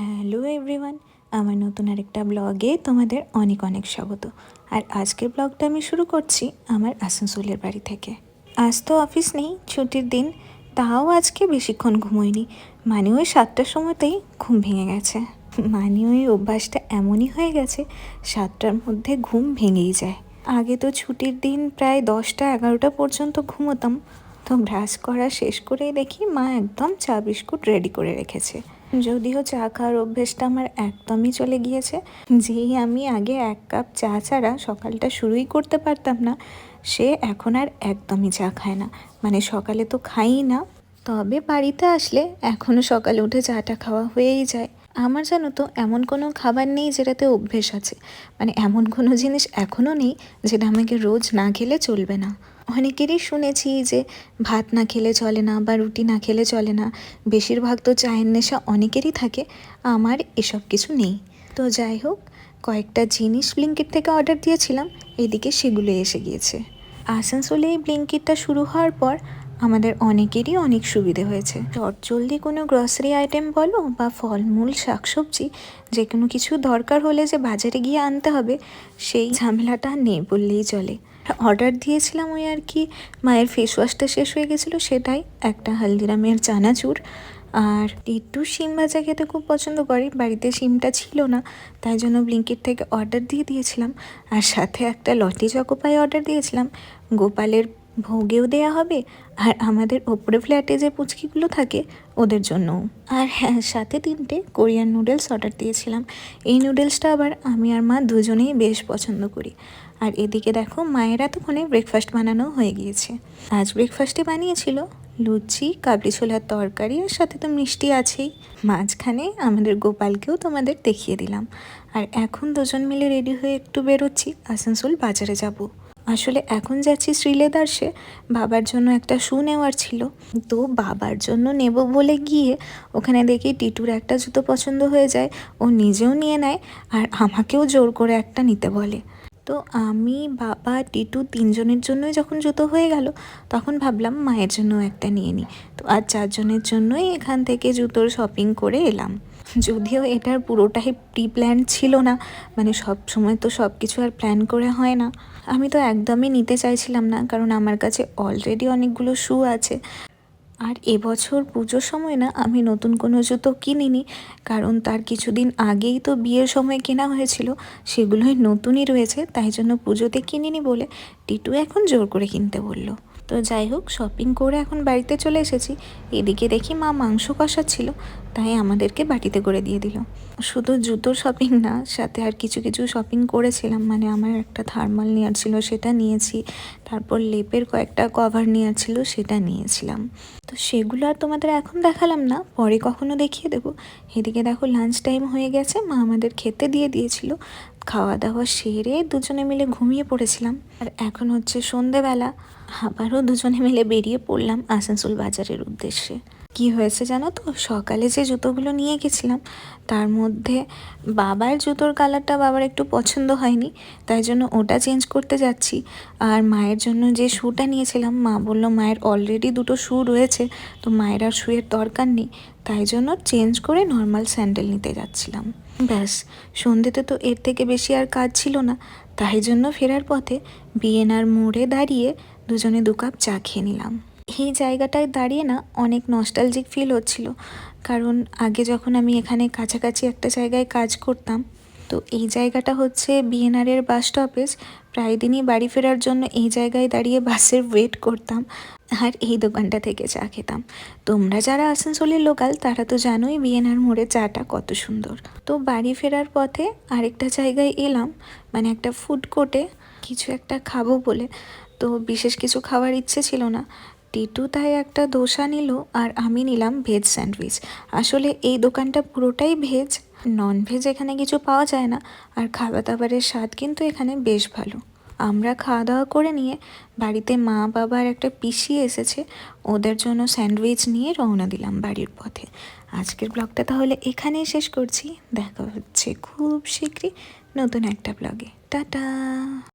Hello everyone, আমার নতুন আরেকটা ব্লগে তোমাদের অনেক অনেক স্বাগত। আর আজকের ব্লগটা আমি শুরু করছি আমার আসানসোলের বাড়ি থেকে। আজ তো অফিস নেই, ছুটির দিন, তাও আজকে বেশিক্ষণ ঘুমোইনি। মানে ওই 7টার সময়তেই ঘুম ভেঙে গেছে। মানে ওই অভ্যাসটা এমনই হয়ে গেছে, 7টার মধ্যে ঘুম ভেঙেই যায়। আগে তো ছুটির দিন প্রায় 10টা-11টা পর্যন্ত ঘুমোতাম। তো ব্রাশ করা শেষ করেই দেখি মা একদম চা বিস্কুট রেডি করে রেখেছে। যদিও চা খাওয়ার অভ্যেসটা আমার একদমই চলে গিয়েছে। যেই আমি আগে 1 কাপ চা ছাড়া সকালটা শুরুই করতে পারতাম না, সে এখন আর একদমই চা খায় না। মানে সকালে তো খাই না, তবে বাড়িতে আসলে এখনও সকালে উঠে চাটা খাওয়া হয়েই যায়। আমার জানো তো এমন কোনো খাবার নেই যেটাতে অভ্যেস আছে। মানে এমন কোনো জিনিস এখনও নেই যেটা আমাকে রোজ না খেলে চলবে না। অনেকেরই শুনেছি যে ভাত না খেলে চলে না বা রুটি না খেলে চলে না, বেশিরভাগ তো চায়ের নেশা অনেকেরই থাকে। আমার এসব কিছু নেই। তো যাই হোক, কয়েকটা জিনিস ব্লিঙ্কিট থেকে অর্ডার দিয়েছিলাম, এদিকে সেগুলো এসে গিয়েছে। আসানসোলে এই ব্লিঙ্কিটটা শুরু হওয়ার পর আমাদের অনেকেরই অনেক সুবিধে হয়েছে। চটজলদি কোনো গ্রসারি আইটেম বলো বা ফলমূল শাকসবজি, যে কোনো কিছু দরকার হলে যে বাজারে গিয়ে আনতে হবে, সেই ঝামেলাটা নেই বললেই চলে। অর্ডার দিয়েছিলাম ওই আর কি, মায়ের ফেস ওয়াশটা শেষ হয়ে গেছিলো, সেটাই একটা হালদিরামের চানাচুর। আর একটু শিম ভাজা খেতে খুব পছন্দ করে, বাড়িতে শিমটা ছিল না, তাই জন্য ব্লিঙ্কিট থেকে অর্ডার দিয়ে দিয়েছিলাম। আর সাথে একটা লটি চকোপাই অর্ডার দিয়েছিলাম, গোপালের ভোগেও দেয়া হবে আর আমাদের ওপরে ফ্ল্যাটে যে পুচকিগুলো থাকে ওদের জন্যও। আর হ্যাঁ, সাথে 3টে কোরিয়ান নুডলস অর্ডার দিয়েছিলাম। এই নুডলসটা আবার আমি আর মা দুজনেই বেশ পছন্দ করি। আর এদিকে দেখো, মায়ের এতক্ষণে ব্রেকফাস্ট বানানো হয়ে গিয়েছে। আজ ব্রেকফাস্টে বানিয়েছিল লুচি, কাবলি ছোলার তরকারি, আর সাথে তো মিষ্টি আছেই। মাঝখানে আমাদের গোপালকেও তোমাদের দেখিয়ে দিলাম। আর এখন দুজন মিলে রেডি হয়ে একটু বেরোচ্ছি, আসানসোল বাজারে যাব। আসলে এখন যাচ্ছি শ্রীলেদার্সে, বাবার জন্য একটা শ্যু নেওয়ার ছিল। তো বাবার জন্য নেব বলে গিয়ে ওখানে দেখি টিটুর একটা জুতো পছন্দ হয়ে যায়, ও নিজেও নিয়ে নেয় আর আমাকেও জোর করে একটা নিতে বলে। তো আমি, বাবা, টিটু 3জনের জন্যই যখন জুতো হয়ে গেল, তখন ভাবলাম মায়ের জন্য একটা নিয়ে নিই। তো আর 4জনের জন্যই এখান থেকে জুতোর শপিং করে এলাম। যদিও এটার পুরোটাই প্রি প্ল্যান ছিল না, মানে সব সময় তো সব কিছু আর প্ল্যান করে হয় না। আমি তো একদমই নিতে চাইছিলাম না, কারণ আমার কাছে অলরেডি অনেকগুলো শ্যু আছে। আর এবছর পুজোর সময় না আমি নতুন কোনো জুতো কিনিনি, কারণ তার কিছুদিন আগেই তো বিয়ের সময় কেনা হয়েছিল, সেগুলোই নতুনই রয়েছে, তাই জন্য পুজোতে কিনিনি বলে টিটু এখন জোর করে কিনতে বললো। তো যাই হোক, শপিং করে এখন বাড়িতে চলে এসেছি। এদিকে দেখি মা মাংস কষাচ্ছিল, তাই আমাদেরকে বাটিতে করে দিয়ে দিল। শুধু জুতোর শপিং না, সাথে আর কিছু কিছু শপিং করেছিলাম। মানে আমার একটা থার্মাল নেওয়ার ছিল, সেটা নিয়েছি। তারপর লেপের কয়েকটা কভার নেওয়ার ছিল, সেটা নিয়েছিলাম। তো সেগুলো আর তোমাদের এখন দেখালাম না, পরে কখনো দেখিয়ে দেবো। এদিকে দেখো, লাঞ্চ টাইম হয়ে গেছে, মা আমাদের খেতে দিয়ে দিয়েছিল। খাওয়া দাওয়া সেরে দুজনে মিলে ঘুমিয়ে পড়েছিলাম। আর এখন হচ্ছে সন্ধেবেলা, আবারও দুজনে মিলে বেরিয়ে পড়লাম আসানসোল বাজারের উদ্দেশ্যে। কি হয়েছে জানো তো, সকালে যে জুতোগুলো নিয়ে গেছিলাম তার মধ্যে বাবার জুতোর কালারটা বাবার একটু পছন্দ হয়নি, তাই জন্য ওটা চেঞ্জ করতে যাচ্ছি। আর মায়ের জন্য যে শ্যুটা নিয়েছিলাম, মা বলল মায়ের অলরেডি 2টো শ্যু রয়েছে, তো মায়ের আর শ্যুয়ের দরকার নেই, তাই জন্য চেঞ্জ করে নর্মাল স্যান্ডেল নিতে যাচ্ছিলাম। ব্যাস, সন্ধ্যেতে তো এর থেকে বেশি আর কাজ ছিল না, তাই জন্য ফেরার পথে বিএনআর মোড়ে দাঁড়িয়ে দুজনে 2 কাপ চা খেয়ে নিলাম। এই জায়গাটায় দাঁড়িয়ে না অনেক নস্টালজিক ফিল হচ্ছিল, কারণ আগে যখন আমি এখানে কাছাকাছি একটা জায়গায় কাজ করতাম, তো এই জায়গাটা হচ্ছে বিএনআরের বাস স্টপেজ। প্রায় দিনই বাড়ি ফেরার জন্য এই জায়গায় দাঁড়িয়ে বাসের ওয়েট করতাম আর এই দোকানটা থেকে চা খেতাম। তোমরা যারা আসানসোলের লোকাল তারা তো জানোই বিএনআর মোড়ে চাটা কত সুন্দর। তো বাড়ি ফেরার পথে আরেকটা জায়গায় এলাম, মানে একটা ফুড কোর্টে কিছু একটা খাবো বলে। তো বিশেষ কিছু খাওয়ার ইচ্ছে ছিল না, টিটু তাই একটা ধোসা নিল আর আমি নিলাম ভেজ স্যান্ডউইচ। আসলে এই দোকানটা পুরোটাই ভেজ, নন ভেজ এখানে কিছু পাওয়া যায় না। আর খাবার দাবারের স্বাদ কিন্তু এখানে বেশ ভালো। আমরা খাওয়া দাওয়া করে নিয়ে বাড়িতে মা, বাবার একটা পিসি এসেছে, ওদের জন্য স্যান্ডউইচ নিয়ে রওনা দিলাম বাড়ির পথে। আজকের ব্লগটা তাহলে এখানেই শেষ করছি, দেখা হচ্ছে খুব শীঘ্রই নতুন একটা ব্লগে। টাটা।